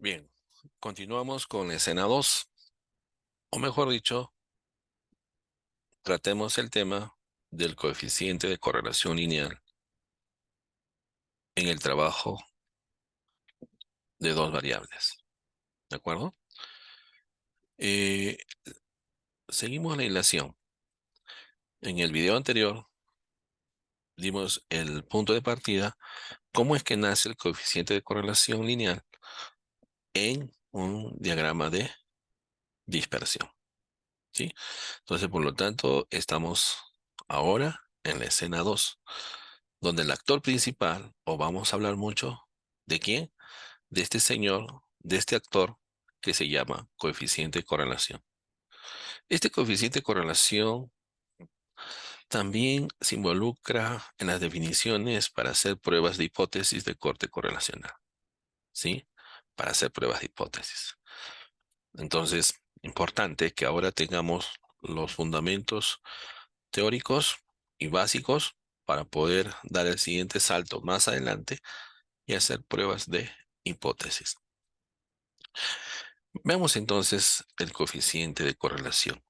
Bien, continuamos con la escena 2, o mejor dicho, tratemos el tema del coeficiente de correlación lineal en el trabajo de dos variables. ¿De acuerdo? Eh, Seguimos la hilación. En el video anterior dimos el punto de partida, cómo es que nace el coeficiente de correlación lineal en un diagrama de dispersión. ¿Sí? Entonces, por lo tanto, estamos ahora en la escena 2, donde el actor principal, o vamos a hablar mucho, ¿de quién? De este señor, de este actor que se llama coeficiente de correlación. Este coeficiente de correlación también se involucra en las definiciones para hacer pruebas de hipótesis de corte correlacional, ¿sí? Para hacer pruebas de hipótesis. Entonces, importante que ahora tengamos los fundamentos teóricos y básicos para poder dar el siguiente salto más adelante y hacer pruebas de hipótesis. Veamos entonces el coeficiente de correlación.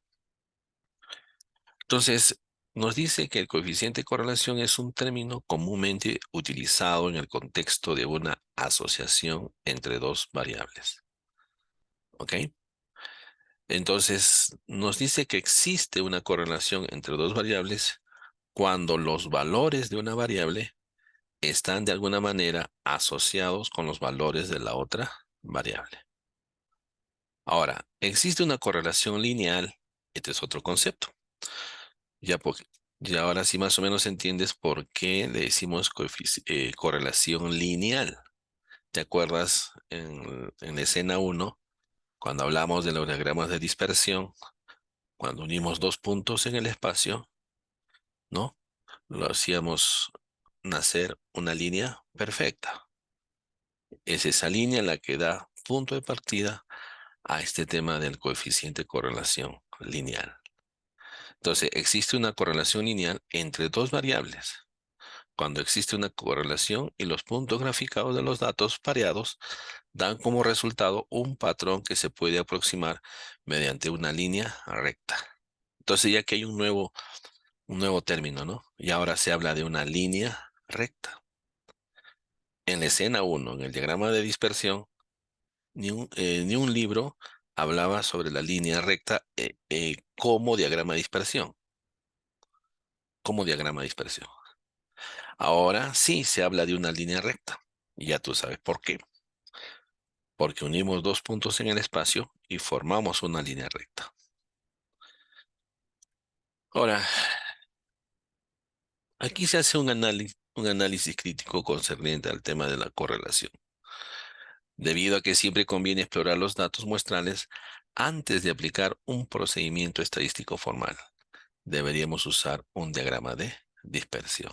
Entonces, nos dice que el coeficiente de correlación es un término comúnmente utilizado en el contexto de una asociación entre dos variables. ¿Ok? Entonces, nos dice que existe una correlación entre dos variables cuando los valores de una variable están de alguna manera asociados con los valores de la otra variable. Ahora, existe una correlación lineal. Este es otro concepto. Ya, ya ahora sí más o menos entiendes por qué le decimos correlación lineal. ¿Te acuerdas en la escena 1, cuando hablamos de los diagramas de dispersión, cuando unimos dos puntos en el espacio, ¿no? Lo hacíamos nacer una línea perfecta. Es esa línea la que da punto de partida a este tema del coeficiente de correlación lineal. Entonces, existe una correlación lineal entre dos variables. Cuando existe una correlación y los puntos graficados de los datos pareados dan como resultado un patrón que se puede aproximar mediante una línea recta. Entonces, ya que hay un nuevo término, ¿no? Y ahora se habla de una línea recta. En la escena 1, en el diagrama de dispersión, ni un libro hablaba sobre la línea recta como diagrama de dispersión. Como diagrama de dispersión. Ahora sí se habla de una línea recta. Y ya tú sabes por qué. Porque unimos dos puntos en el espacio y formamos una línea recta. Ahora, aquí se hace un análisis crítico concerniente al tema de la correlación, debido a que siempre conviene explorar los datos muestrales antes de aplicar un procedimiento estadístico formal. Deberíamos usar un diagrama de dispersión.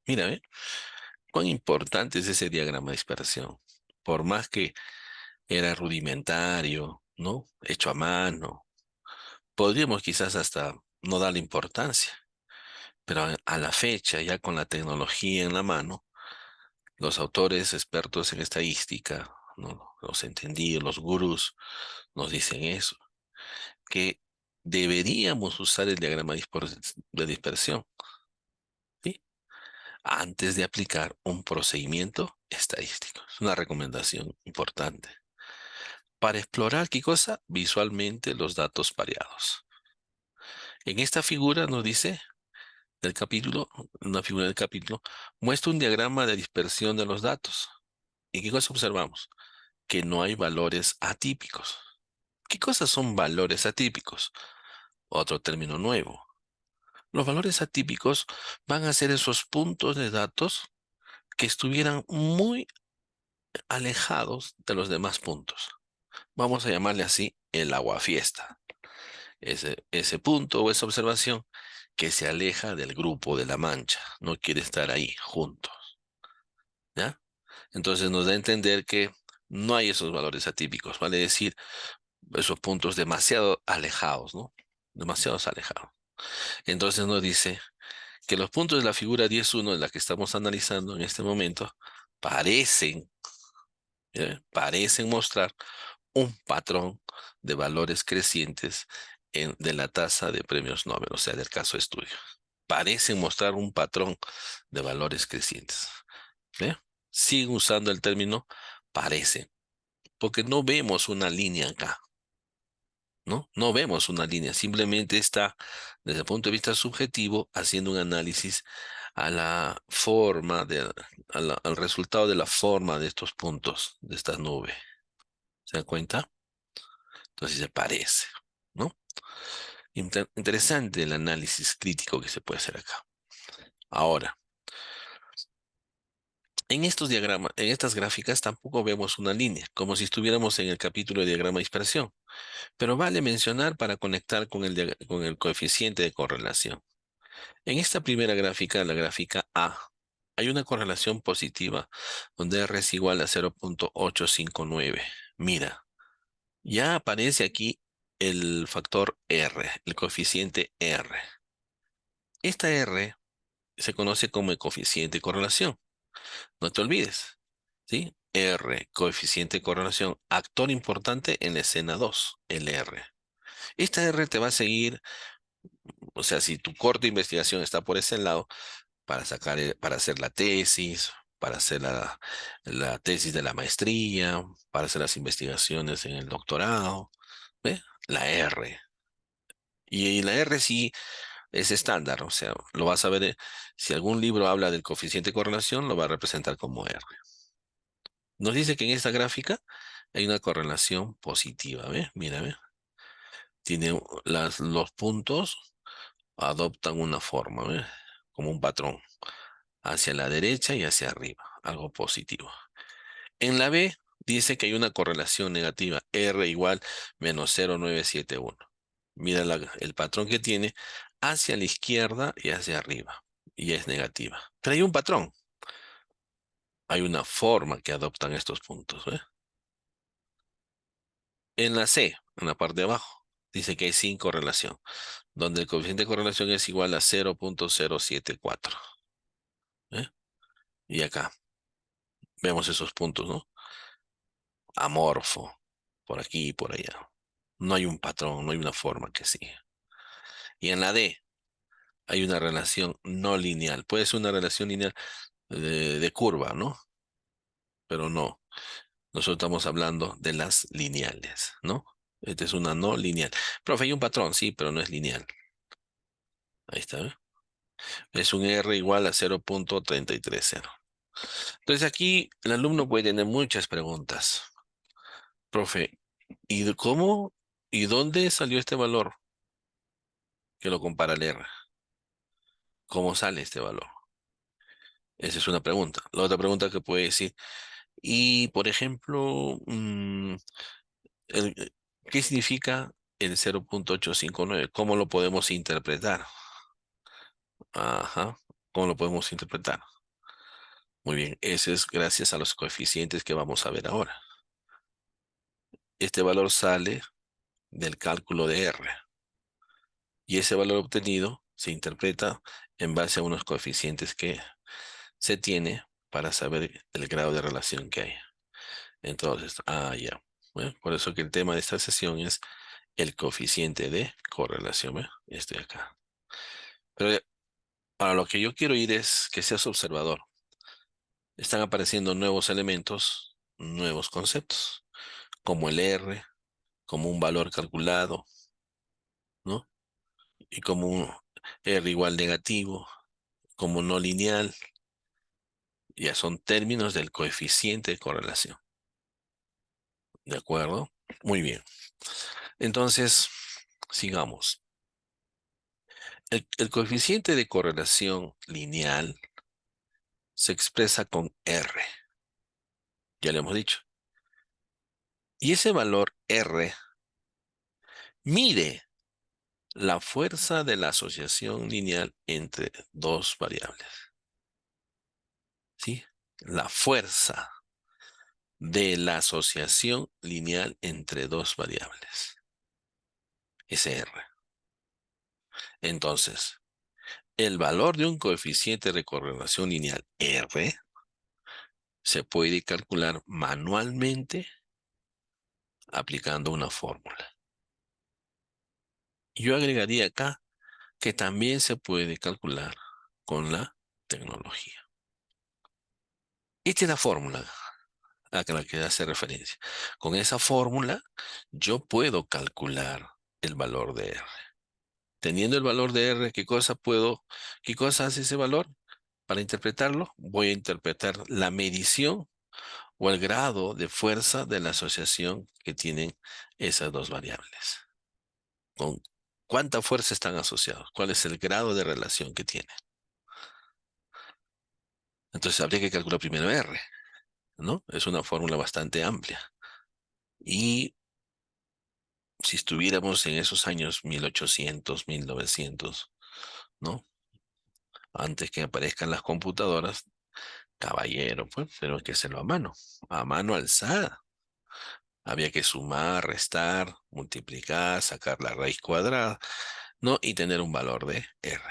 Mira, ¿eh? Cuán importante es ese diagrama de dispersión. Por más que era rudimentario, ¿no? Hecho a mano, podríamos quizás hasta no darle importancia, pero a la fecha, ya con la tecnología en la mano, los autores expertos en estadística, ¿no? Los entendidos, los gurús, nos dicen eso, que deberíamos usar el diagrama de dispersión, ¿sí? Antes de aplicar un procedimiento estadístico. Es una recomendación importante. Para explorar qué cosa, visualmente los datos pareados. En esta figura nos dice del capítulo, una figura del capítulo, muestra un diagrama de dispersión de los datos. ¿Y qué cosa observamos? Que no hay valores atípicos. ¿Qué cosas son valores atípicos? Otro término nuevo. Los valores atípicos van a ser esos puntos de datos que estuvieran muy alejados de los demás puntos. Vamos a llamarle así el aguafiesta. Ese punto o esa observación que se aleja del grupo de la mancha, no quiere estar ahí juntos, ¿ya? Entonces nos da a entender que no hay esos valores atípicos, vale decir, esos puntos demasiado alejados, ¿no? Demasiados alejados. Entonces nos dice que los puntos de la figura 10.1 de la que estamos analizando en este momento parecen, Parecen mostrar un patrón de valores crecientes de la tasa de premios Nobel, o sea, del caso de estudio. Parecen mostrar un patrón de valores crecientes. ¿Ve? Sigue usando el término parece, porque no vemos una línea acá, ¿no? No vemos una línea, simplemente está, desde el punto de vista subjetivo, haciendo un análisis a la forma al resultado de la forma de estos puntos, de esta nube. ¿Se dan cuenta? Entonces se parece, ¿no? Interesante el análisis crítico que se puede hacer acá. Ahora, en estos diagramas, en estas gráficas tampoco vemos una línea, como si estuviéramos en el capítulo de diagrama de dispersión, pero vale mencionar para conectar con con el coeficiente de correlación. En esta primera gráfica, la gráfica A, hay una correlación positiva donde R es igual a 0.859. Mira, ya aparece aquí el factor R, el coeficiente R. Esta R se conoce como el coeficiente de correlación. No te olvides, ¿sí? R, coeficiente de correlación, actor importante en la escena 2, el R. Esta R te va a seguir, o sea, si tu corte de investigación está por ese lado, para sacar, para hacer la tesis, para hacer la tesis de la maestría, para hacer las investigaciones en el doctorado, ¿ve? La R. Y la R sí es estándar, o sea, lo vas a ver, si algún libro habla del coeficiente de correlación, lo va a representar como R. Nos dice que en esta gráfica hay una correlación positiva, ¿ve? Mira, ¿ve? Tiene los puntos adoptan una forma, ¿ve? Como un patrón, hacia la derecha y hacia arriba, algo positivo. En la B dice que hay una correlación negativa, R igual -0.971. Mira el patrón que tiene hacia la izquierda y hacia arriba, y es negativa. Pero hay un patrón, hay una forma que adoptan estos puntos, ¿ve? En la C, en la parte de abajo, dice que hay sin correlación, donde el coeficiente de correlación es igual a 0.074. ¿Eh? Y acá vemos esos puntos, ¿no? Amorfo, por aquí y por allá. No hay un patrón, no hay una forma que siga. Y en la D hay una relación no lineal. Puede ser una relación lineal de curva, ¿no? Pero no. Nosotros estamos hablando de las lineales, ¿no? Esta es una no lineal. Profe, hay un patrón, sí, pero no es lineal. Ahí está, ¿eh? Es un R igual a 0.330. Entonces aquí el alumno puede tener muchas preguntas. Profe, ¿cómo y dónde salió este valor que lo compara al R? ¿Cómo sale este valor? Esa es una pregunta. La otra pregunta que puede decir, y por ejemplo, el- ¿qué significa el 0.859? ¿Cómo lo podemos interpretar? Ajá, ¿cómo lo podemos interpretar? Muy bien, eso es gracias a los coeficientes que vamos a ver ahora. Este valor sale del cálculo de R y ese valor obtenido se interpreta en base a unos coeficientes que se tiene para saber el grado de relación que hay. Entonces, ya. Bueno, por eso que el tema de esta sesión es el coeficiente de correlación. ¿Ve? Estoy acá. Pero para lo que yo quiero ir es que seas observador. Están apareciendo nuevos elementos, nuevos conceptos, como el R, como un valor calculado, ¿no? Y como un R igual negativo, como no lineal. Ya son términos del coeficiente de correlación. ¿De acuerdo? Muy bien. Entonces, sigamos. El coeficiente de correlación lineal se expresa con R, ya lo hemos dicho. Y ese valor R mide la fuerza de la asociación lineal entre dos variables. ¿Sí? La fuerza de la asociación lineal entre dos variables. Ese R. Entonces, el valor de un coeficiente de correlación lineal R se puede calcular manualmente aplicando una fórmula. Yo agregaría acá que también se puede calcular con la tecnología. Esta es la fórmula a la que hace referencia. Con esa fórmula, yo puedo calcular el valor de R. Teniendo el valor de R, qué cosa hace ese valor? Para interpretarlo, voy a interpretar la medición o el grado de fuerza de la asociación que tienen esas dos variables. ¿Con cuánta fuerza están asociados? ¿Cuál es el grado de relación que tienen? Entonces habría que calcular primero R, ¿no? Es una fórmula bastante amplia. Y si estuviéramos en esos años 1800, 1900, ¿no? Antes que aparezcan las computadoras, caballero, pues, pero hay que hacerlo a mano alzada. Había que sumar, restar, multiplicar, sacar la raíz cuadrada, ¿no? Y tener un valor de R.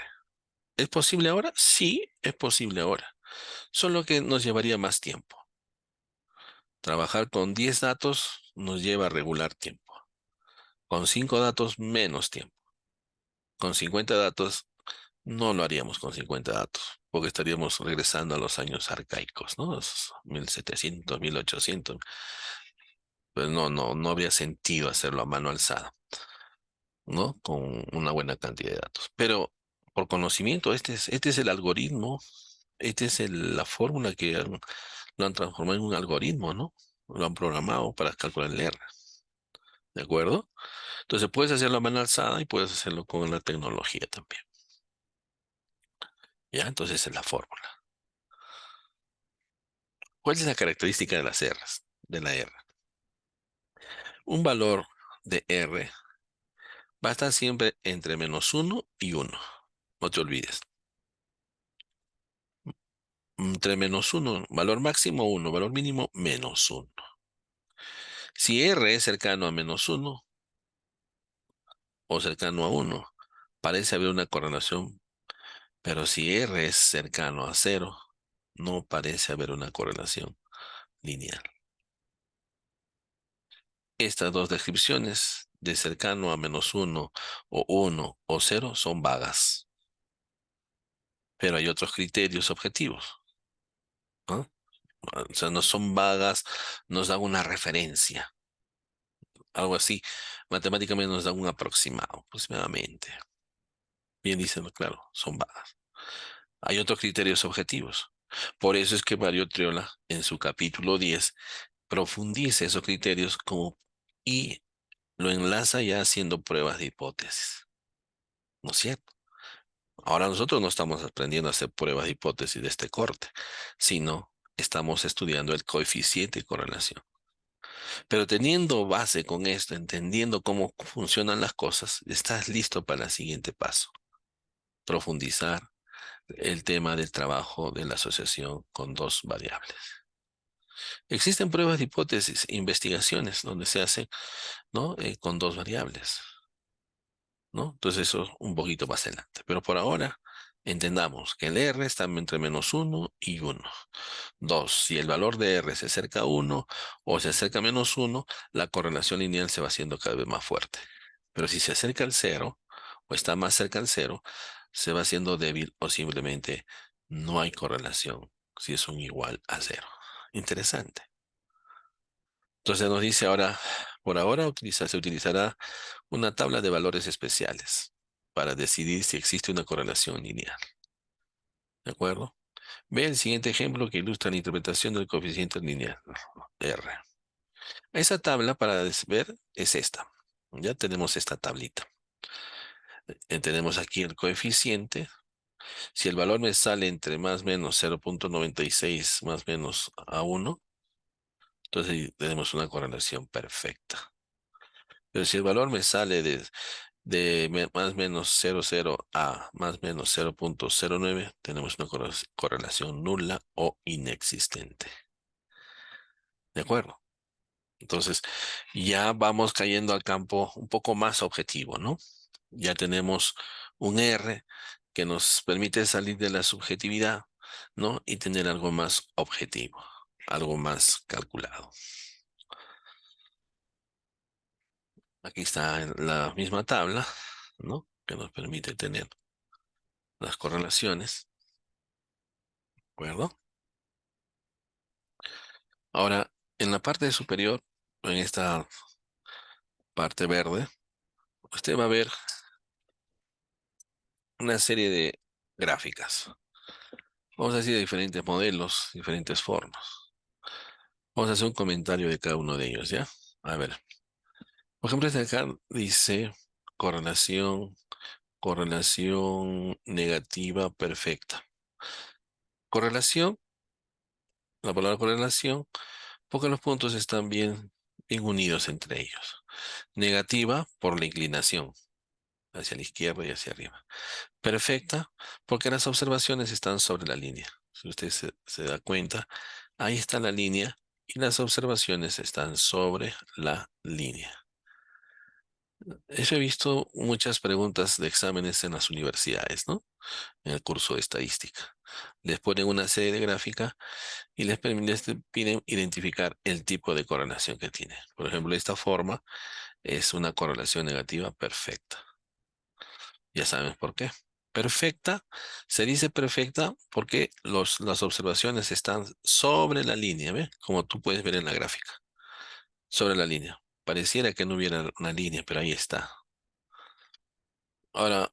¿Es posible ahora? Sí, es posible ahora. Solo que nos llevaría más tiempo. Trabajar con 10 datos nos lleva regular tiempo. Con 5 datos, menos tiempo. Con 50 datos, no lo haríamos con 50 datos, porque estaríamos regresando a los años arcaicos, ¿no? Los 1700, 1800. Pues no habría sentido hacerlo a mano alzada, ¿no? Con una buena cantidad de datos. Pero por conocimiento, este es el algoritmo, la fórmula que lo han transformado en un algoritmo, ¿no? Lo han programado para calcular el R, ¿de acuerdo? Entonces puedes hacerlo a mano alzada y puedes hacerlo con la tecnología también, ¿ya? Entonces esa es la fórmula. ¿Cuál es la característica de las R's, de la R? Un valor de R va a estar siempre entre -1 y 1. No te olvides. Entre -1, valor máximo 1, valor mínimo -1. Si R es cercano a -1 o cercano a 1, parece haber una correlación, pero si R es cercano a 0, no parece haber una correlación lineal. Estas dos descripciones de cercano a -1 o 1 o 0 son vagas, pero hay otros criterios objetivos, ¿no? O sea, no son vagas, nos dan una referencia, algo así. Matemáticamente nos dan un aproximado, aproximadamente. Bien dicen, claro, son vagas. Hay otros criterios objetivos. Por eso es que Mario Triola, en su capítulo 10, profundiza esos criterios y lo enlaza ya haciendo pruebas de hipótesis. ¿No es cierto? Ahora nosotros no estamos aprendiendo a hacer pruebas de hipótesis de este corte, sino estamos estudiando el coeficiente de correlación. Pero teniendo base con esto, entendiendo cómo funcionan las cosas, estás listo para el siguiente paso: profundizar el tema del trabajo de la asociación con dos variables. Existen pruebas de hipótesis, investigaciones donde se hace, ¿no? Con dos variables, ¿no? Entonces eso un poquito más adelante. Pero por ahora, entendamos que el R está entre -1 y 1. Dos, si el valor de R se acerca a 1 o se acerca a -1, la correlación lineal se va haciendo cada vez más fuerte. Pero si se acerca al cero o está más cerca al cero, se va haciendo débil o simplemente no hay correlación si es un igual a cero. Interesante. Entonces nos dice ahora, por ahora se utilizará una tabla de valores especiales para decidir si existe una correlación lineal. ¿De acuerdo? Ve el siguiente ejemplo que ilustra la interpretación del coeficiente lineal R. Esa tabla para ver es esta. Ya tenemos esta tablita. Tenemos aquí el coeficiente. Si el valor me sale entre más o menos 0,96 más o menos a 1, entonces ahí tenemos una correlación perfecta. Pero si el valor me sale de más o menos 0,0 a más o menos 0,09, tenemos una correlación nula o inexistente. ¿De acuerdo? Entonces, ya vamos cayendo al campo un poco más objetivo, ¿no? Ya tenemos un R que nos permite salir de la subjetividad, ¿no? Y tener algo más objetivo. algo más calculado. Aquí está en la misma tabla, ¿no? Que nos permite tener las correlaciones, ¿de acuerdo? Ahora, en la parte superior, en esta parte verde, usted va a ver una serie de gráficas. Vamos a decir de diferentes modelos, diferentes formas. Vamos a hacer un comentario de cada uno de ellos, ¿ya? A ver, por ejemplo, este de acá dice correlación, correlación negativa perfecta. Correlación, la palabra correlación, porque los puntos están bien unidos entre ellos. Negativa por la inclinación hacia la izquierda y hacia arriba. Perfecta porque las observaciones están sobre la línea. Si usted se da cuenta, ahí está la línea y las observaciones están sobre la línea. Eso he visto muchas preguntas de exámenes en las universidades, ¿no? En el curso de estadística. Les ponen una serie de gráficas y les piden identificar el tipo de correlación que tiene. Por ejemplo, esta forma es una correlación negativa perfecta. Ya sabes por qué. Perfecta, se dice perfecta porque las observaciones están sobre la línea, ¿ves? Como tú puedes ver en la gráfica, sobre la línea. Pareciera que no hubiera una línea, pero ahí está. Ahora,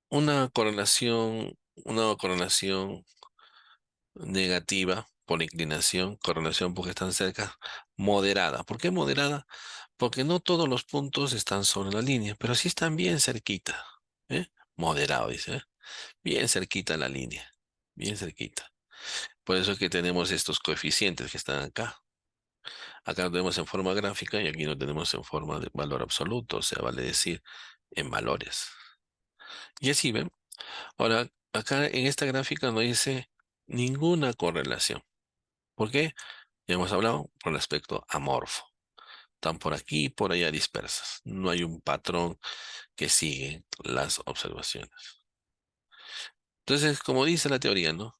una correlación negativa por inclinación, correlación porque están cerca, moderada. ¿Por qué moderada? Porque no todos los puntos están sobre la línea, pero sí están bien cerquita. ¿Eh? Moderado, dice, ¿eh? Bien cerquita a la línea, bien cerquita. Por eso es que tenemos estos coeficientes que están acá. Acá lo tenemos en forma gráfica y aquí lo tenemos en forma de valor absoluto, o sea, vale decir en valores. Y así ven. Ahora, acá en esta gráfica no dice ninguna correlación. ¿Por qué? Ya hemos hablado por el aspecto amorfo. Están por aquí y por allá dispersas. No hay un patrón que sigue las observaciones. Entonces, como dice la teoría, ¿no?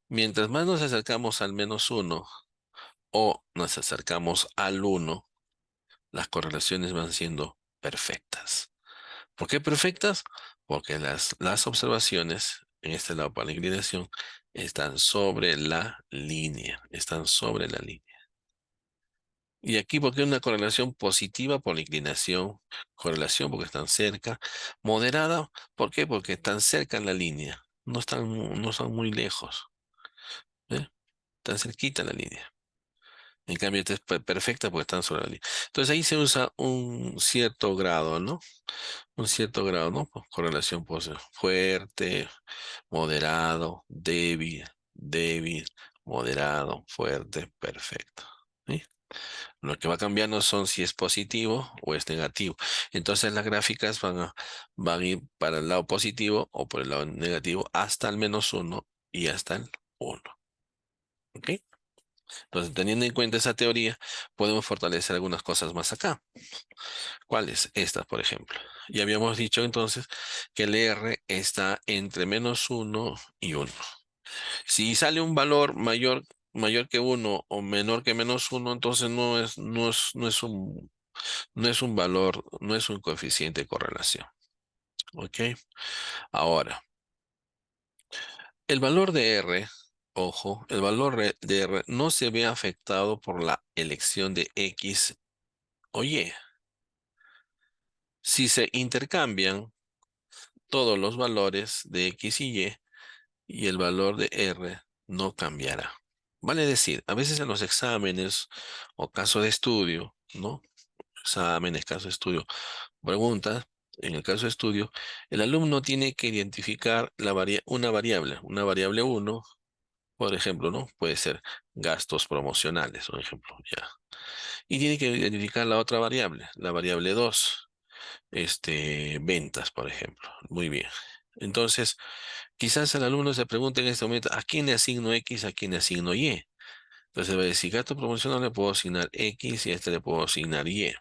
Mientras más nos acercamos al menos uno o nos acercamos al uno, las correlaciones van siendo perfectas. ¿Por qué perfectas? Porque las observaciones, en este lado para la inclinación, están sobre la línea, están sobre la línea. Y aquí, porque una correlación positiva por la inclinación, correlación porque están cerca, moderada, ¿por qué? Porque están cerca en la línea, no están muy lejos, ¿eh? Están cerquita en la línea. En cambio, esta es perfecta porque están sobre la línea. Entonces ahí se usa un cierto grado, ¿no? Un cierto grado, ¿no? Correlación fuerte, moderado, débil, moderado, fuerte, perfecto. ¿Sí? Lo que va cambiando son si es positivo o es negativo. Entonces las gráficas van a ir para el lado positivo o por el lado negativo hasta el menos uno y hasta el uno. ¿Ok? Entonces, teniendo en cuenta esa teoría, podemos fortalecer algunas cosas más acá. ¿Cuáles? Estas, por ejemplo. Ya habíamos dicho entonces que el R está entre menos uno y uno. Si sale un valor mayor que uno o menor que menos uno, entonces no es un valor, no es un coeficiente de correlación. ¿Ok? Ahora, el valor de R, ojo, el valor de R no se ve afectado por la elección de X o Y. Si se intercambian todos los valores de X y el valor de R no cambiará. Vale decir, a veces en los exámenes o caso de estudio, ¿no? Exámenes, caso de estudio, preguntas, en el caso de estudio, el alumno tiene que identificar una variable uno, por ejemplo, ¿no? Puede ser gastos promocionales, por ejemplo, ya. Y tiene que identificar la otra variable, la variable 2, ventas, por ejemplo. Muy bien. Entonces, quizás el alumno se pregunte en este momento, ¿a quién le asigno X, a quién le asigno Y? Entonces va a decir, gasto promocional le puedo asignar X y a este le puedo asignar Y.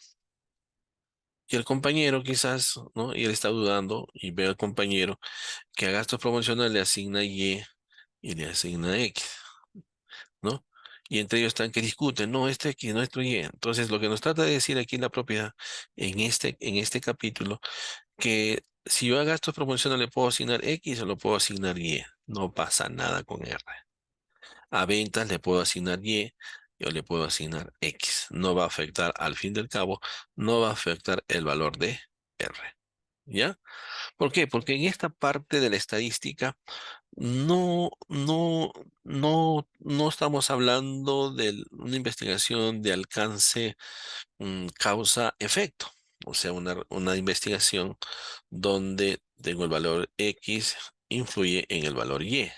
Y el compañero quizás, ¿no? Y él está dudando y ve al compañero que a gastos promocionales le asigna Y y le asigna X, ¿no? y entre ellos están que discuten, no, este X, no, esto Y. Entonces, lo que nos trata de decir aquí la propiedad en este capítulo, que si yo a gastos promocionales le puedo asignar X o le puedo asignar Y, no pasa nada con R. A ventas le puedo asignar Y, yo le puedo asignar X. No va a afectar, al fin del cabo, no va a afectar el valor de R. ¿Ya? ¿Por qué? Porque en esta parte de la estadística no estamos hablando de una investigación de alcance causa-efecto. O sea, una investigación donde tengo el valor X influye en el valor Y.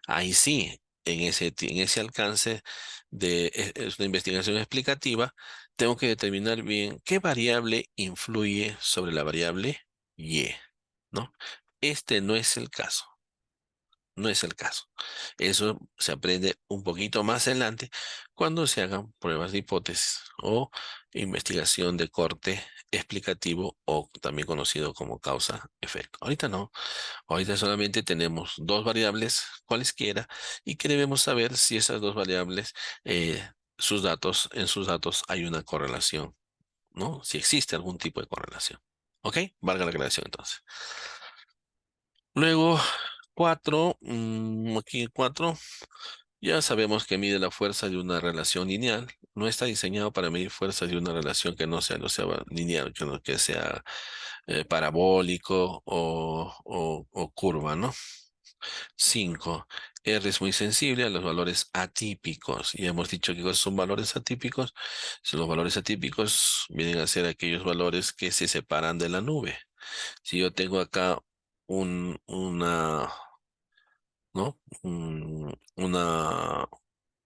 Ahí sí, en ese alcance es una investigación explicativa, tengo que determinar bien qué variable influye sobre la variable Y, ¿no? Este no es el caso. No es el caso. Eso se aprende un poquito más adelante cuando se hagan pruebas de hipótesis o investigación de corte explicativo o también conocido como causa-efecto. Ahorita no. Ahorita solamente tenemos dos variables, cualesquiera, y que debemos saber si esas dos variables, en sus datos hay una correlación, ¿no? Si existe algún tipo de correlación. ¿Ok? Valga la aclaración entonces. Luego, aquí 4. Ya sabemos que mide la fuerza de una relación lineal. No está diseñado para medir fuerzas de una relación que no sea lineal, que sea parabólico o curva, ¿no? 5. R es muy sensible a los valores atípicos. Y hemos dicho que son valores atípicos. Si los valores atípicos vienen a ser aquellos valores que se separan de la nube. Si yo tengo acá una, ¿no? Una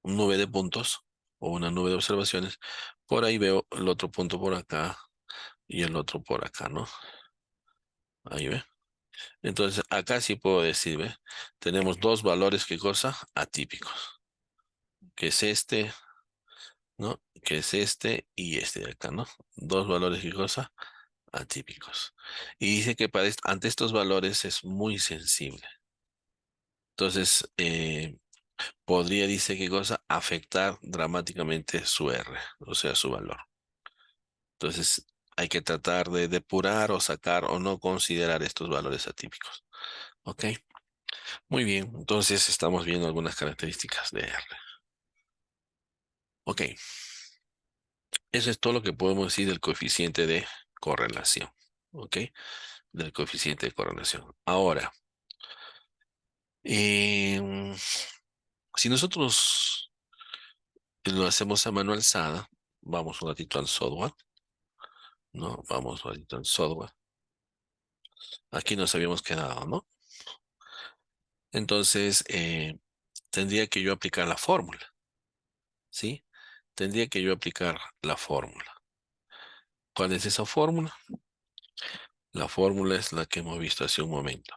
nube de puntos o una nube de observaciones, por ahí veo el otro punto por acá y el otro por acá, ¿no? Ahí ve. Entonces, acá sí puedo decir, ¿ve? Tenemos dos valores, ¿qué cosa? Atípicos, que es este, ¿no? Que es este y este de acá, ¿no? Dos valores, ¿qué cosa? Atípicos. Y dice que ante estos valores es muy sensible. Entonces, podría, dice qué cosa, afectar dramáticamente su R, o sea, su valor. Entonces, hay que tratar de depurar o sacar o no considerar estos valores atípicos. ¿Ok? Muy bien, entonces estamos viendo algunas características de R. Ok, eso es todo lo que podemos decir del coeficiente de correlación. ¿Ok? Del coeficiente de correlación. Ahora, em, si nosotros lo hacemos a mano alzada, vamos un ratito al software, ¿no? Vamos un ratito al software. Aquí nos habíamos quedado, ¿no? Entonces, tendría que yo aplicar la fórmula, ¿sí? Tendría que yo aplicar la fórmula. ¿Cuál es esa fórmula? La fórmula es la que hemos visto hace un momento.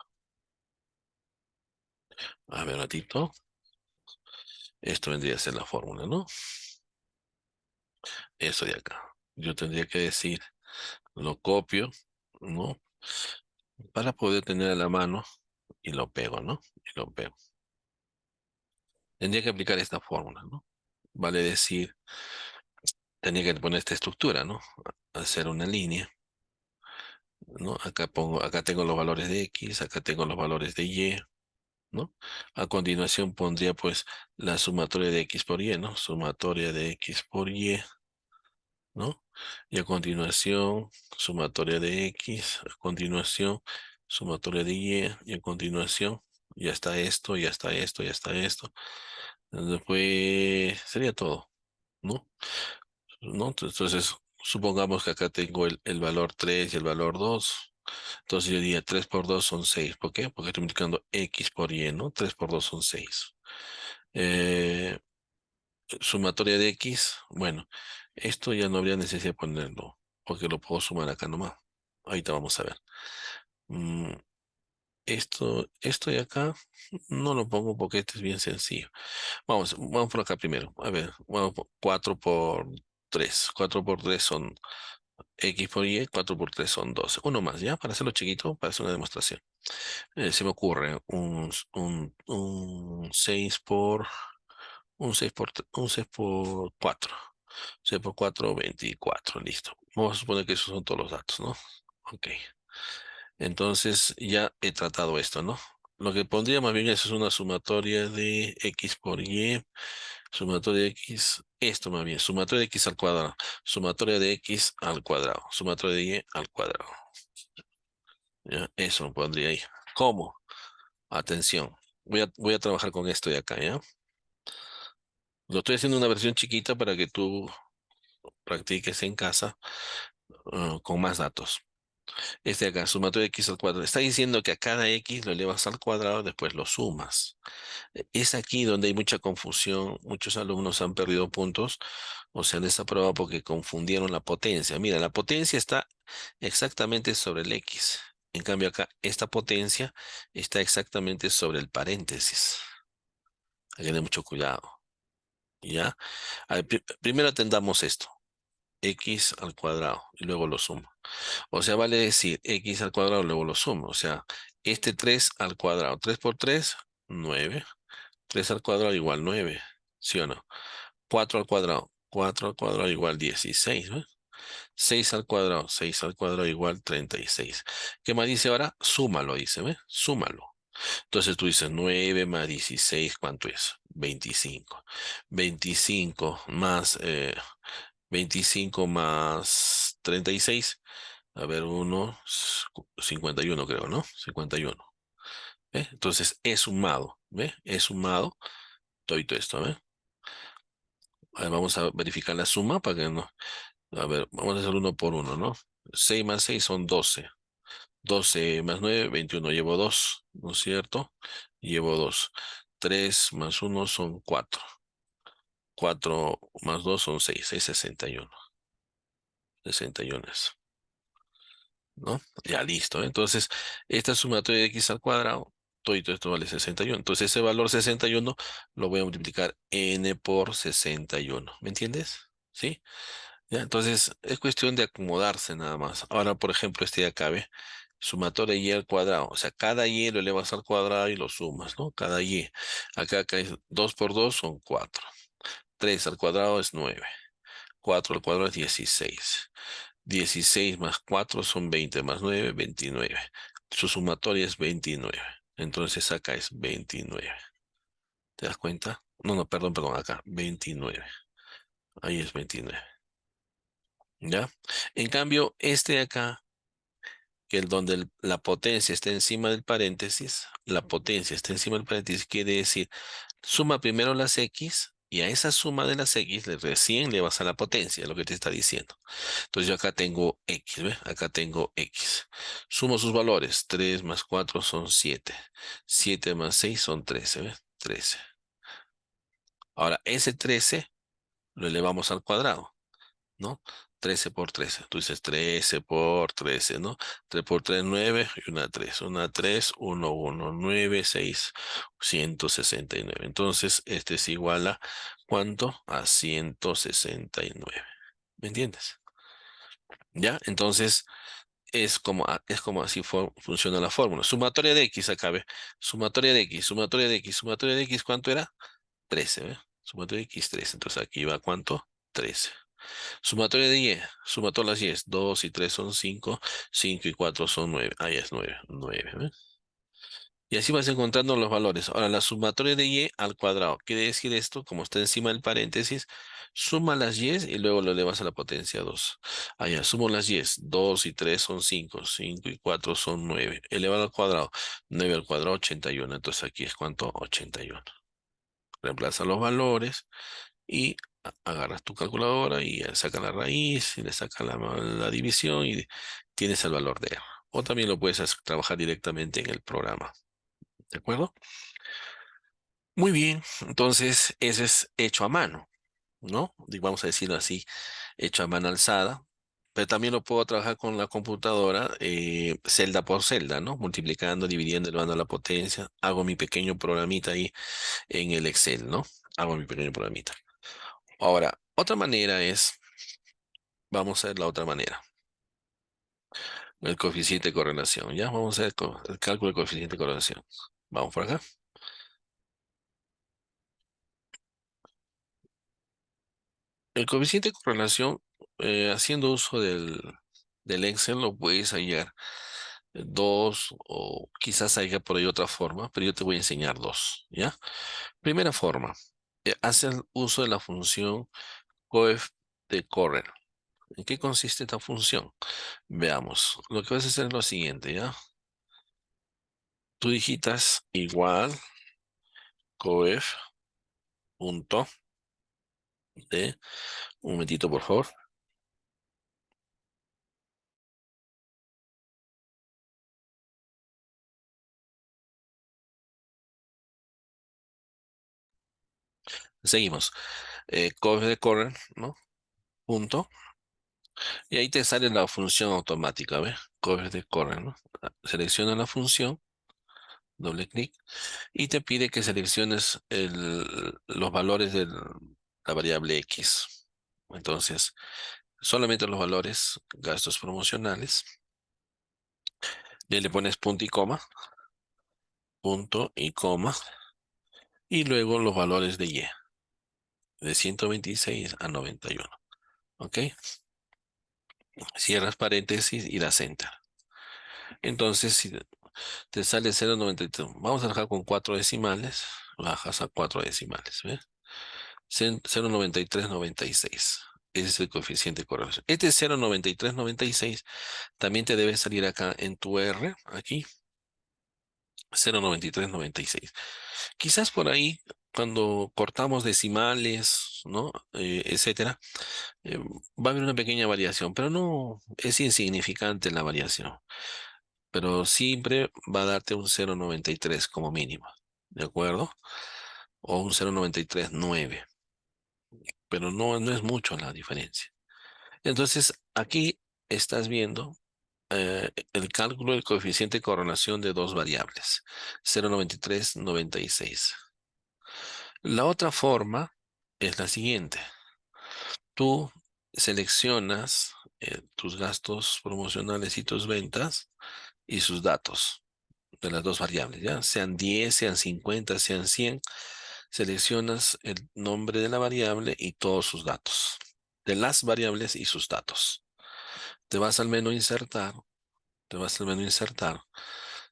A ver, ratito. Esto vendría a ser la fórmula, ¿no? Eso de acá. Yo tendría que decir, lo copio, ¿no? Para poder tener a la mano y lo pego, ¿no? Y lo pego. Tendría que aplicar esta fórmula, ¿no? Vale decir, tendría que poner esta estructura, ¿no? Hacer una línea, ¿no? Acá tengo los valores de X, acá tengo los valores de Y, ¿no? A continuación pondría pues la sumatoria de X por Y, ¿no? Sumatoria de X por Y, ¿no? Y a continuación, sumatoria de X, a continuación, sumatoria de Y, y a continuación, ya está esto, ya está esto, ya está esto. Después sería todo, ¿no? ¿No? Entonces, supongamos que acá tengo el valor 3 y el valor 2. Entonces yo diría 3 por 2 son 6. ¿Por qué? Porque estoy multiplicando X por Y, ¿no? 3 por 2 son 6. Eh, Sumatoria de X, bueno, esto ya no habría necesidad de ponerlo, porque lo puedo sumar acá nomás. Ahorita vamos a ver. Mm, esto de acá no lo pongo porque este es bien sencillo. Vamos por acá primero. A ver, 4 por 3. 4 por 3 son X por Y, 4 por 3 son 12. Uno más, ¿ya? Para hacerlo chiquito, para hacer una demostración. Se me ocurre un 6 por Un 6 por 4. 6 por 4, 24. Listo. Vamos a suponer que esos son todos los datos, ¿no? Ok. Entonces ya he tratado esto, ¿no? Lo que pondría más bien es una sumatoria de x por y, sumatoria de x, esto más bien, sumatoria de x al cuadrado, sumatoria de x al cuadrado, sumatoria de y al cuadrado. ¿Ya? Eso lo pondría ahí. ¿Cómo? Atención. Voy a trabajar con esto de acá, ¿ya? Lo estoy haciendo en una versión chiquita para que tú practiques en casa, con más datos. Este de acá, sumatoria de x al cuadrado. Está diciendo que a cada x lo elevas al cuadrado, después lo sumas. Es aquí donde hay mucha confusión. Muchos alumnos han perdido puntos o se han desaprobado porque confundieron la potencia. Mira, la potencia está exactamente sobre el x. En cambio acá, esta potencia está exactamente sobre el paréntesis. Hay que tener mucho cuidado. ¿Ya? A ver, primero atendamos esto. X al cuadrado y luego lo sumo. O sea, vale decir x al cuadrado, luego lo sumo. O sea, este 3 al cuadrado. 3 por 3, 9. 3 al cuadrado igual 9. ¿Sí o no? 4 al cuadrado. 4 al cuadrado igual 16. ¿Ve? 6 al cuadrado. 6 al cuadrado igual 36. ¿Qué más dice ahora? Súmalo, dice. ¿Ve? Súmalo. Entonces tú dices 9 más 16, ¿cuánto es? 25. 25 más, 25 más 36. A ver, 51 creo, ¿no? 51. ¿Ve? Entonces es sumado, ¿ve? Es sumado todo esto, ¿ve? A ver, vamos a verificar la suma para que no. A ver, vamos a hacer uno por uno, ¿no? 6 más 6 son 12. 12 más 9, 21. Llevo 2, ¿no es cierto? Llevo 2. 3 más uno son 4. 4 más 2 son 6. Es 61. 61 es, ¿no? Ya listo. Entonces, esta sumatoria de x al cuadrado, todo esto vale 61. Entonces, ese valor 61 lo voy a multiplicar n por 61. ¿Me entiendes? ¿Sí? Ya, entonces, es cuestión de acomodarse nada más. Ahora, por ejemplo, este de acá, ¿ve? Sumatoria de y al cuadrado. O sea, cada y lo elevas al cuadrado y lo sumas, ¿no? Cada y. Acá es 2 por 2 son 4. 3 al cuadrado es 9. 4 al cuadrado es 16. 16 más 4 son 20, más 9, 29. Su sumatoria es 29. Entonces acá es 29. ¿Te das cuenta? No, no, perdón, perdón, acá, 29. Ahí es 29. ¿Ya? En cambio, este de acá, que el donde la potencia está encima del paréntesis, la potencia está encima del paréntesis, quiere decir, suma primero las x y a esa suma de las x recién le vas a la potencia, es lo que te está diciendo. Entonces yo acá tengo x, ¿ve? Acá tengo x. Sumo sus valores. 3 más 4 son 7. 7 más 6 son 13, ¿ve? 13. Ahora, ese 13 lo elevamos al cuadrado, ¿no? 13 por 13. Tú dices 13 por 13, ¿no? 3 por 3, 9 y una 3. Una 3, 1, 1, 9, 6, 169. Entonces, este es igual a ¿cuánto? A 169. ¿Me entiendes? ¿Ya? Entonces, es como así funciona la fórmula. Sumatoria de x acá, ¿ve? Sumatoria de x, sumatoria de x, sumatoria de x, ¿cuánto era? 13, ¿ve? Sumatoria de x, 13. Entonces aquí va ¿cuánto? 13. Sumatoria de y, suma todas las y. 2 y 3 son 5, 5 y 4 son 9. Ahí es 9, 9, ¿ve? Y así vas encontrando los valores. Ahora, la sumatoria de y al cuadrado. Quiere decir esto, como está encima del paréntesis, suma las y y luego lo elevas a la potencia 2. Allá, sumo las y. 2 y 3 son 5. 5 y 4 son 9. Elevado al cuadrado. 9 al cuadrado, 81. Entonces aquí es ¿cuánto? 81. Reemplaza los valores y agarras tu calculadora y saca la raíz y le sacas la división y tienes el valor de R. O también lo puedes trabajar directamente en el programa. ¿De acuerdo? Muy bien, entonces ese es hecho a mano, ¿no? Vamos a decirlo así, hecho a mano alzada, pero también lo puedo trabajar con la computadora, celda por celda, ¿no? Multiplicando, dividiendo, elevando la potencia, hago mi pequeño programita ahí en el Excel, ¿no? Hago mi pequeño programita. Ahora, otra manera es, vamos a ver la otra manera, el coeficiente de correlación, ¿ya? Vamos a ver el cálculo del coeficiente de correlación. Vamos por acá. El coeficiente de correlación, haciendo uso del Excel, lo puedes hallar dos o quizás haya por ahí otra forma, pero yo te voy a enseñar dos, ¿ya? Primera forma, hace el uso de la función coef de correr. ¿En qué consiste esta función? Veamos. Lo que vas a hacer es lo siguiente, ¿ya? Tú digitas igual coef punto de, un momentito por favor. Seguimos. Coef de correr, ¿no? Punto. Y ahí te sale la función automática, ¿ves? Coef de correr, ¿no? Selecciona la función, doble clic, y te pide que selecciones los valores de la variable X. Entonces, solamente los valores, gastos promocionales, y le pones punto y coma, y luego los valores de Y, de 126 a 91. ¿Ok? Cierras paréntesis y das enter. Entonces, si te sale 0,93, vamos a dejar con cuatro decimales, bajas a cuatro decimales, ¿ves? 0,9396. Ese es el coeficiente de correlación. Este 0,9396 también te debe salir acá en tu R, aquí, 0,9396. Quizás por ahí, cuando cortamos decimales, ¿no? Etcétera, va a haber una pequeña variación, pero no es insignificante la variación. Pero siempre va a darte un 0,93 como mínimo, ¿de acuerdo? O un 0,939, pero no es mucho la diferencia. Entonces, aquí estás viendo el cálculo del coeficiente de correlación de dos variables, 0,9396. La otra forma es la siguiente. Tú seleccionas tus gastos promocionales y tus ventas y sus datos de las dos variables, ¿ya? Sean 10, sean 50, sean 100. Seleccionas el nombre de la variable y todos sus datos, de las variables y sus datos. Te vas al menú insertar, te vas al menú insertar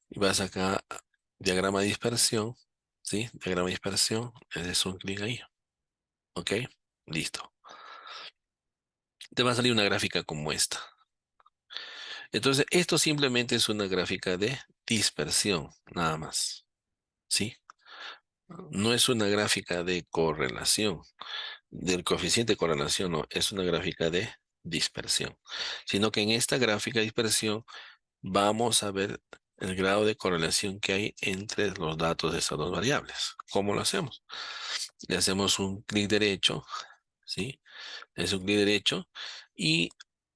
y vas acá a diagrama de dispersión, ¿sí? Diagrama de dispersión, le das un clic ahí, ¿ok? Listo. Te va a salir una gráfica como esta. Entonces, esto simplemente es una gráfica de dispersión, nada más, ¿sí? No es una gráfica de correlación, del coeficiente de correlación, no, es una gráfica de dispersión. Sino que en esta gráfica de dispersión vamos a ver el grado de correlación que hay entre los datos de esas dos variables. ¿Cómo lo hacemos? Le hacemos un clic derecho, ¿sí? Le haces un clic derecho y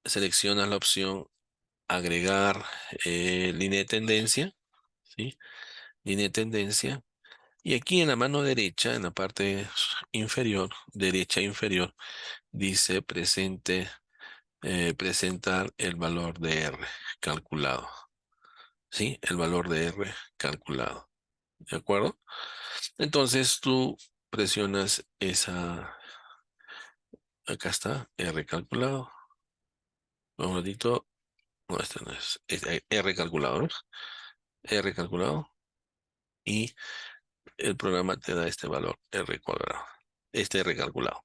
seleccionas la opción agregar línea de tendencia, ¿sí? Línea de tendencia. Y aquí en la mano derecha, en la parte inferior, derecha inferior, dice presentar el valor de R calculado. ¿Sí? El valor de R calculado. ¿De acuerdo? Entonces tú presionas acá está, R calculado. Un ratito, no, este no es R calculado, ¿no? R calculado. Y el programa te da este valor, R cuadrado. Este R calculado,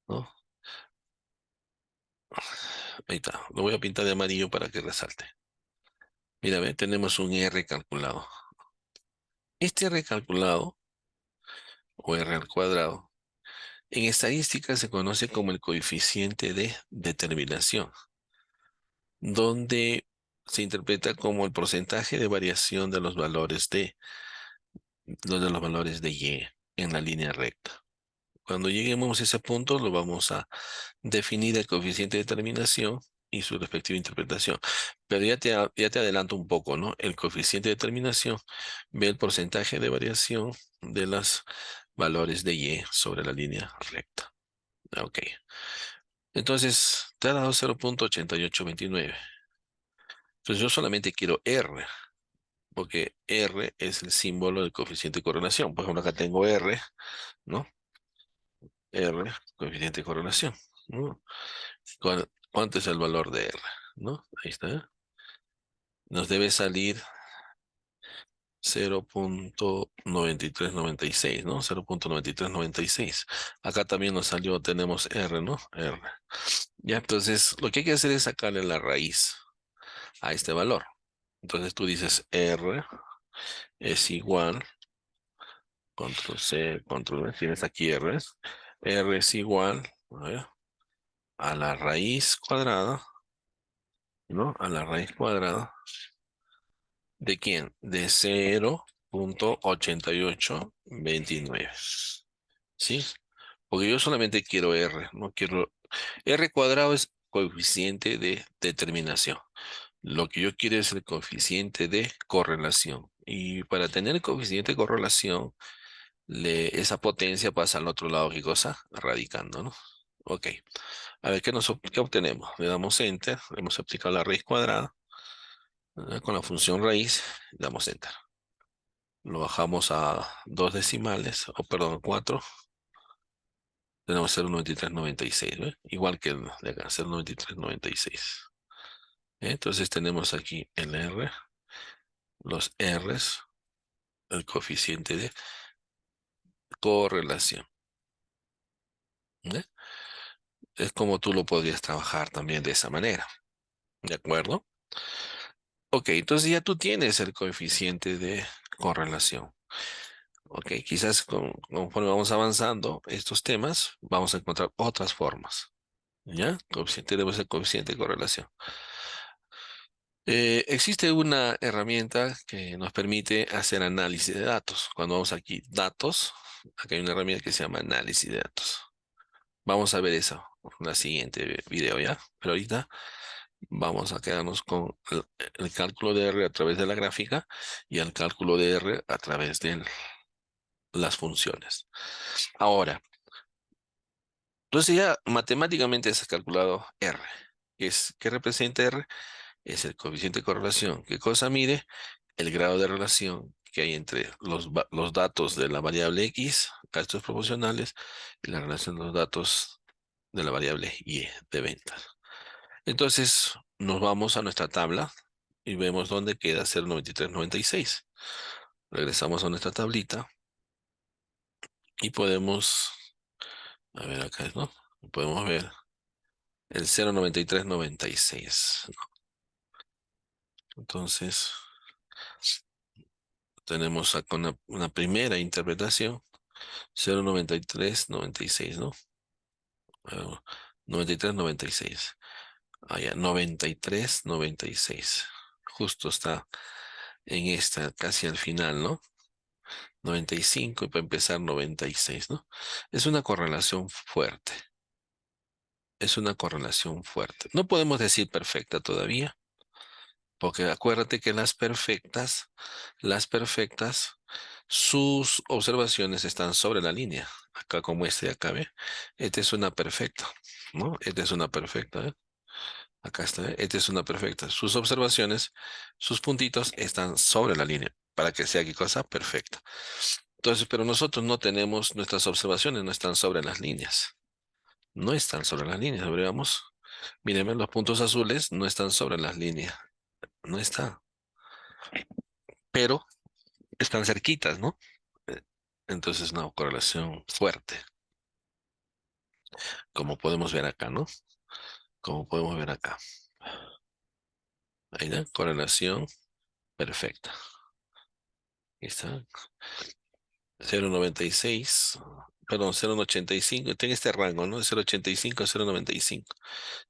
¿no? Ahí está. Lo voy a pintar de amarillo para que resalte. Mira, ve, tenemos un R calculado. Este R calculado, o R al cuadrado, en estadística se conoce como el coeficiente de determinación, donde se interpreta como el porcentaje de variación de los valores de Y en la línea recta. Cuando lleguemos a ese punto, lo vamos a definir el coeficiente de determinación y su respectiva interpretación. Pero ya te adelanto un poco, ¿no? El coeficiente de determinación ve el porcentaje de variación de los valores de Y sobre la línea recta. Ok. Entonces, te ha dado 0,8829. Entonces, yo solamente quiero R, porque R es el símbolo del coeficiente de correlación. Por ejemplo, acá tengo R, ¿no? R, coeficiente de correlación, ¿no? ¿Cuánto es el valor de R? ¿No? Ahí está. Nos debe salir 0.9396, ¿no? 0.9396. Acá también nos salió, tenemos R, ¿no? R. Ya, entonces lo que hay que hacer es sacarle la raíz a este valor. Entonces tú dices R es igual, control C, control V, tienes aquí R, R es igual, a ver, a la raíz cuadrada, ¿no? A la raíz cuadrada. ¿De quién? De 0.8829. ¿Sí? Porque yo solamente quiero R, no quiero... R cuadrado es coeficiente de determinación. Lo que yo quiero es el coeficiente de correlación. Y para tener el coeficiente de correlación, esa potencia pasa al otro lado, ¿qué cosa? Radicando, ¿no? Ok. A ver, ¿qué obtenemos? Le damos Enter, hemos aplicado la raíz cuadrada, con la función raíz, damos Enter. Lo bajamos a dos decimales, o perdón, cuatro. Tenemos 0.9396, ¿ve? Igual que el de acá, 0.9396. Entonces tenemos aquí el R, los Rs, el coeficiente de correlación. ¿Eh? Es como tú lo podrías trabajar también de esa manera. ¿De acuerdo? Ok, entonces ya tú tienes el coeficiente de correlación. Ok, quizás conforme vamos avanzando estos temas, vamos a encontrar otras formas. ¿Ya? Tenemos el coeficiente de correlación. Existe una herramienta que nos permite hacer análisis de datos. Cuando vamos aquí, datos, acá hay una herramienta que se llama análisis de datos. Vamos a ver eso en la siguiente video, ¿ya? Pero ahorita vamos a quedarnos con el cálculo de R a través de la gráfica y el cálculo de R a través de las funciones. Ahora, entonces ya matemáticamente se ha calculado R. ¿Qué representa R? Es el coeficiente de correlación. ¿Qué cosa mide? El grado de relación que hay entre los datos de la variable X, gastos proporcionales, y la relación de los datos de la variable Y de ventas. Entonces, nos vamos a nuestra tabla y vemos dónde queda 0.9396. Regresamos a nuestra tablita y podemos, a ver acá, ¿no? Podemos ver el 0.9396. Entonces, tenemos acá una primera interpretación, 0.9396, ¿no? Ah, 93.96. Ah, ya, 93.96. Justo está en esta, casi al final, ¿no? 95 y para empezar 96, ¿no? Es una correlación fuerte. Es una correlación fuerte. No podemos decir perfecta todavía, porque acuérdate que las perfectas, sus observaciones están sobre la línea. Acá como este de acá, ¿ve? Esta es una perfecta, ¿no? Esta es una perfecta, ¿eh? Acá está, ¿eh? Esta es una perfecta. Sus observaciones, sus puntitos están sobre la línea, para que sea qué cosa perfecta. Entonces, pero nosotros no tenemos, nuestras observaciones no están sobre las líneas. No están sobre las líneas, veamos. Mírenme, los puntos azules no están sobre las líneas. No está. Pero están cerquitas, ¿no? Eh, Entonces, una correlación fuerte, como podemos ver acá, ¿no? Como podemos ver acá. Ahí está, correlación perfecta. Ahí está. 0.96, perdón, 0.85, tiene este rango, ¿no? De 0.85 a 0.95,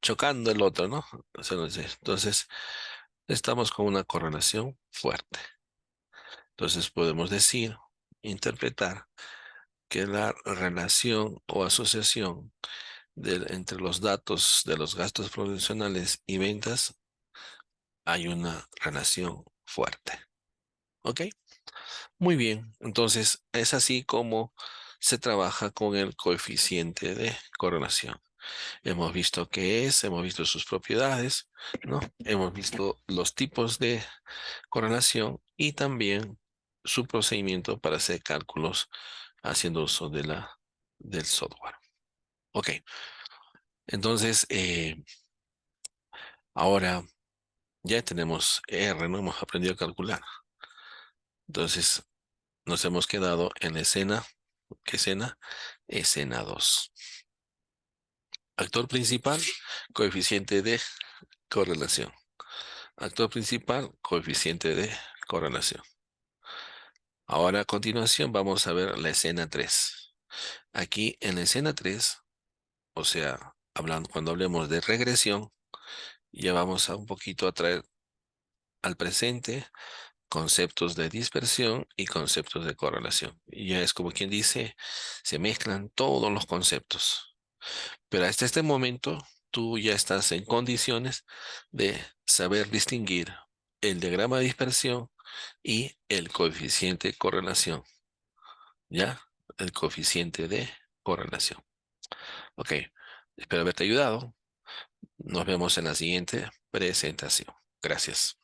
chocando el otro, ¿no? 0.96. Entonces, estamos con una correlación fuerte. Entonces, podemos decir, interpretar que la relación o asociación entre los datos de los gastos profesionales y ventas hay una relación fuerte. ¿Ok? Muy bien. Entonces, es así como se trabaja con el coeficiente de correlación. Hemos visto qué es, hemos visto sus propiedades, ¿no? Hemos visto los tipos de correlación y también su procedimiento para hacer cálculos haciendo uso del software. Ok, entonces ahora ya tenemos R, ¿no? Hemos aprendido a calcular. Entonces nos hemos quedado en la escena. ¿Qué escena? Escena 2. Actor principal, coeficiente de correlación. Actor principal, coeficiente de correlación. Ahora a continuación vamos a ver la escena 3. Aquí en la escena 3, o sea, cuando hablemos de regresión, ya vamos a un poquito a traer al presente conceptos de dispersión y conceptos de correlación. Y ya es como quien dice, se mezclan todos los conceptos. Pero hasta este momento tú ya estás en condiciones de saber distinguir el diagrama de dispersión y el coeficiente de correlación. ¿Ya? El coeficiente de correlación. Ok, espero haberte ayudado. Nos vemos en la siguiente presentación. Gracias.